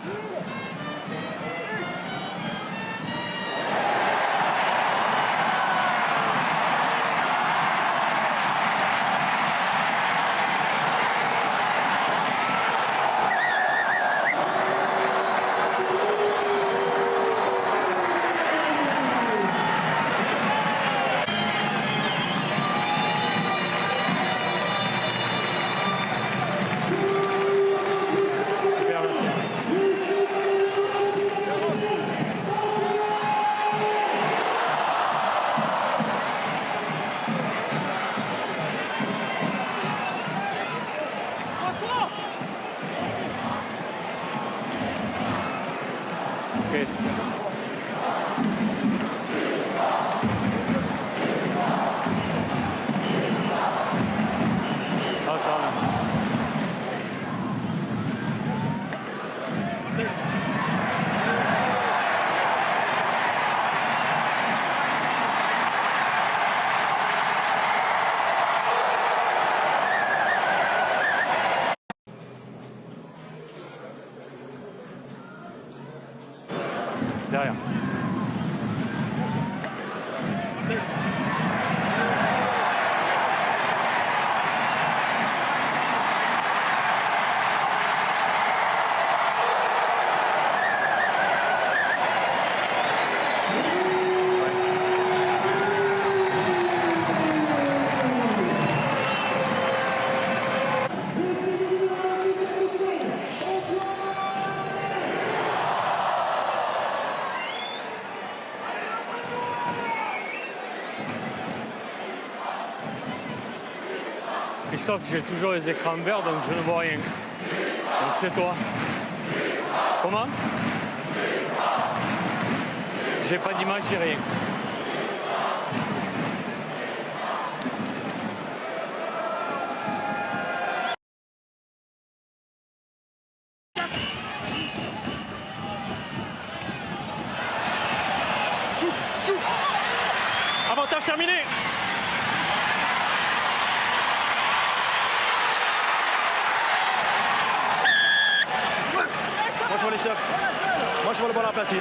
Ok, super. Ah, ça va, merci. Derrière. Christophe, j'ai toujours les écrans verts donc je ne vois rien. Donc c'est toi. Comment? J'ai pas d'image, j'ai rien. Avantage terminé. Moi je vois les cercles. Moi je vois le ballon aplati.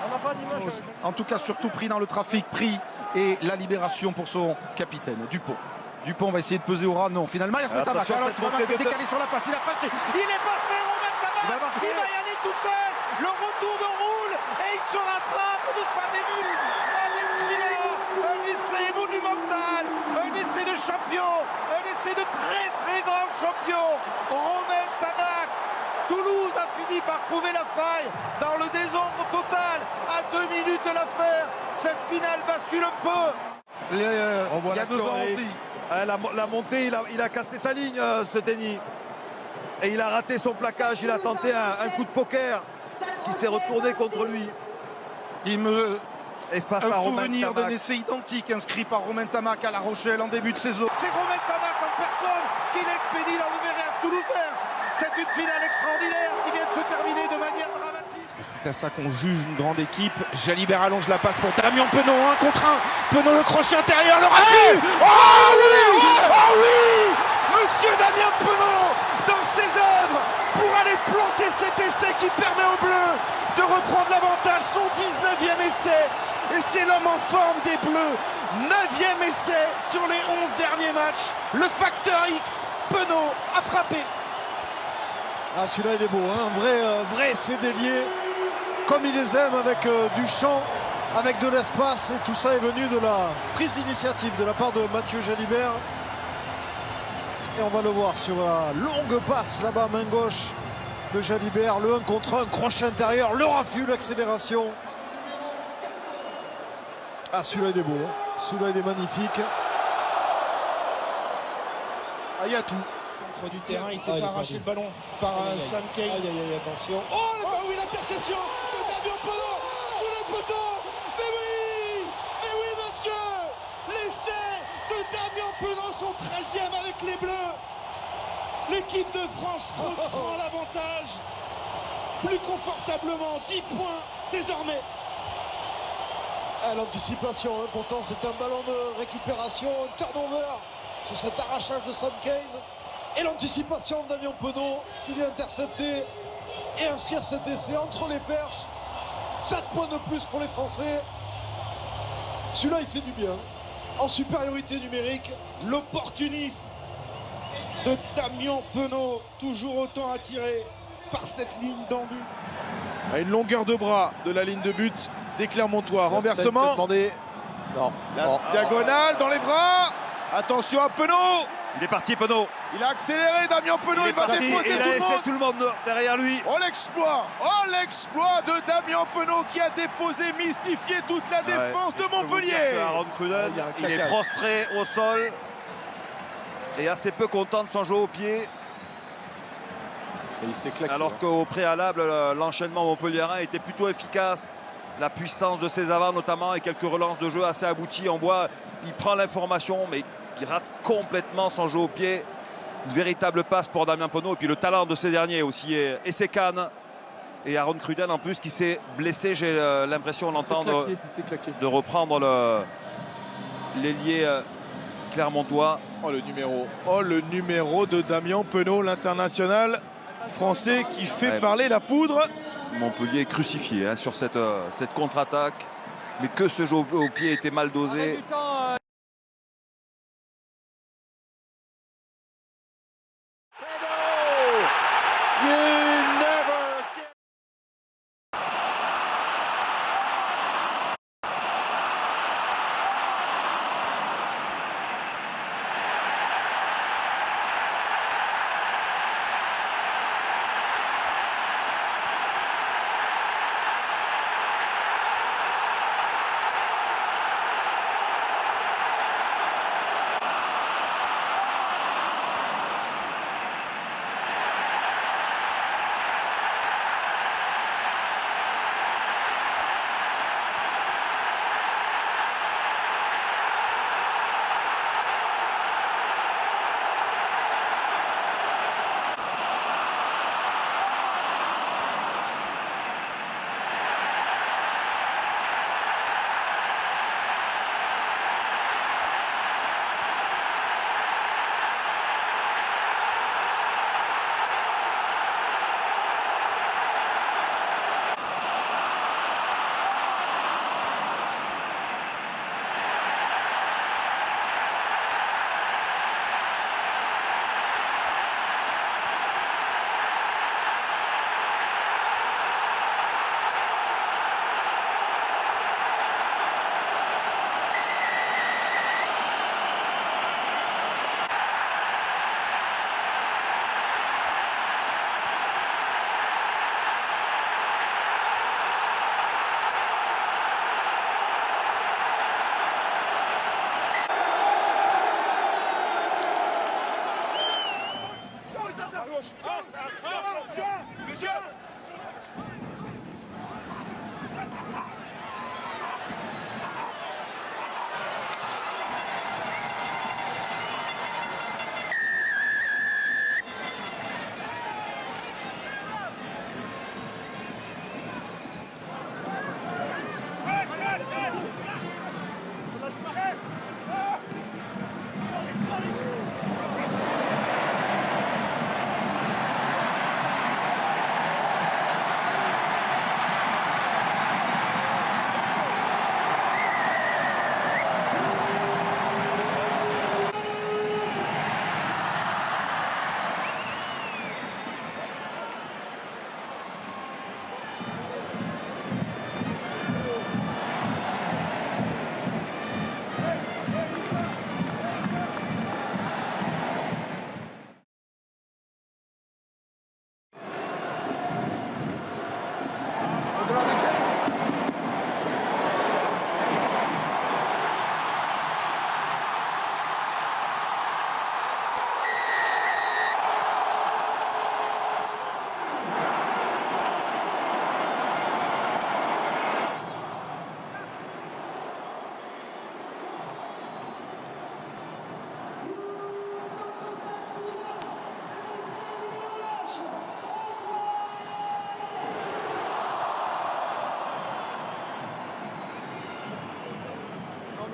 On n'a pas d'image. En tout cas, surtout pris dans le trafic, pris, et la libération pour son capitaine, Dupont. Dupont va essayer de peser au ras, non, finalement, il a fait tabac. Alors, c'est pas mal, décalé sur la passe, il a passé, il est passé, Romain Tabac, il va y aller tout seul, le retour de Roule, et il se rattrape de sa mémule. Un essai monumental, un essai de champion, un essai de très très grand champion, Romain Tabac. Toulouse a fini par trouver la faille dans le désordre total, à 2 minutes de la faire. Cette finale bascule un peu. On voit il y a la 2 ans, on choré. dit. La montée, il a cassé sa ligne, ce Denis. Et il a raté son plaquage, il a tenté un coup de poker qui s'est retourné contre lui. Il me Et face à un Romain souvenir d'un Tamac. essai identique inscrit par Romain Tamac à La Rochelle en début de saison. C'est Romain Tamac en personne qui l'expédie dans le Verrières toulousain. C'est une finale extraordinaire qui vient de se terminer de manière dramatique. C'est à ça qu'on juge une grande équipe. Jalibert allonge la passe pour Damien Penaud, 1 contre 1. Penaud, le crochet intérieur, le raté. Oh oui, oh oui, Monsieur Damien Penaud dans ses œuvres pour aller planter cet essai qui permet aux Bleus de reprendre l'avantage, son 19e essai. Et c'est l'homme en forme des Bleus. 9e essai sur les 11 derniers matchs. Le facteur X, Penaud a frappé. Ah, celui-là il est beau, hein. Un vrai essai délié, comme il les aime, avec du champ, avec de l'espace, et tout ça est venu de la prise d'initiative de la part de Mathieu Jalibert. Et on va le voir sur la longue passe là-bas, main gauche de Jalibert, le 1 contre 1, crochet intérieur, le raffut, l'accélération. Ah, celui-là il est beau, hein. Celui-là il est magnifique. Ah, il y a tout. Centre du terrain, il s'est fait arracher le ballon par Sam Kane. Aïe, aïe, aïe, attention. Oh, oui, l'interception de Damien Penaud sous les poteaux. Mais oui, monsieur. L'essai de Damien Penaud, son 13e avec les Bleus. L'équipe de France reprend l'avantage plus confortablement. 10 points désormais. Ah, l'anticipation, hein. Pourtant c'est un ballon de récupération, un turnover sur cet arrachage de Sam Kane. Et l'anticipation de Damien Penaud qui vient intercepter et inscrire cet essai entre les perches. 7 points de plus pour les Français. Celui-là il fait du bien. En supériorité numérique. L'opportunisme de Damien Penaud, toujours autant attiré par cette ligne d'en but. À une longueur de bras de la ligne de but des Clermontois. Renversement. Non. La diagonale dans les bras. Attention à Penaud. Il est parti, Penaud. Il a accéléré, Damien Penaud. Il va parti, déposer et il a tout le laissé monde. tout le monde derrière lui. Oh l'exploit de Damien Penaud qui a déposé, mystifié toute la défense de Montpellier. Aaron Crudel, il est prostré au sol et assez peu content de son jeu au pied. Et il s'est claqué. Alors qu'au préalable, l'enchaînement montpelliérain était plutôt efficace. La puissance de ses avants notamment et quelques relances de jeu assez abouties. On voit, il prend l'information mais il rate complètement son jeu au pied. Une véritable passe pour Damien Penaud et puis le talent de ces derniers aussi et ses cannes. Et Aaron Crudel en plus qui s'est blessé, j'ai l'impression d'entendre de reprendre l'ailier clermontois. Oh le numéro de Damien Penaud, l'international français qui fait parler la poudre. Montpellier est crucifié sur cette contre-attaque. Mais que ce jeu au pied était mal dosé.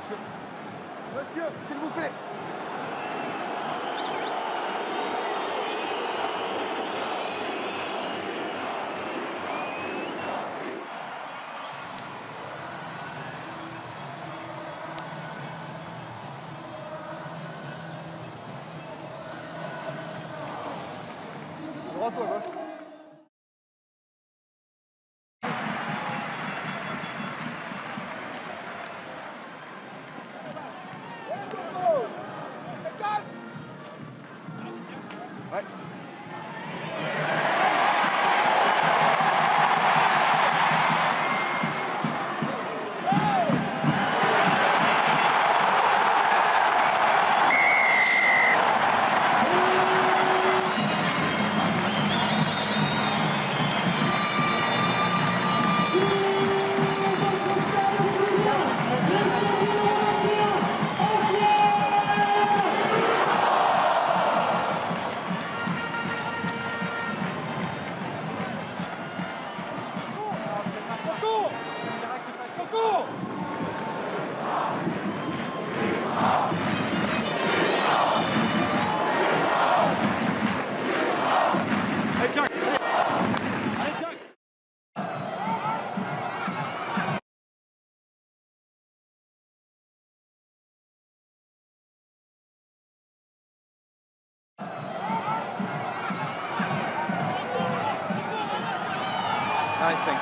monsieur. Monsieur, s'il vous plaît. Droite ou à gauche? Ouais. Icing.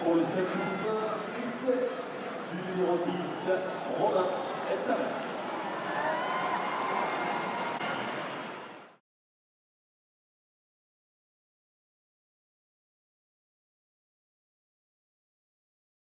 Pour le stade toulousain, essai du numéro 10, Romain Ettal.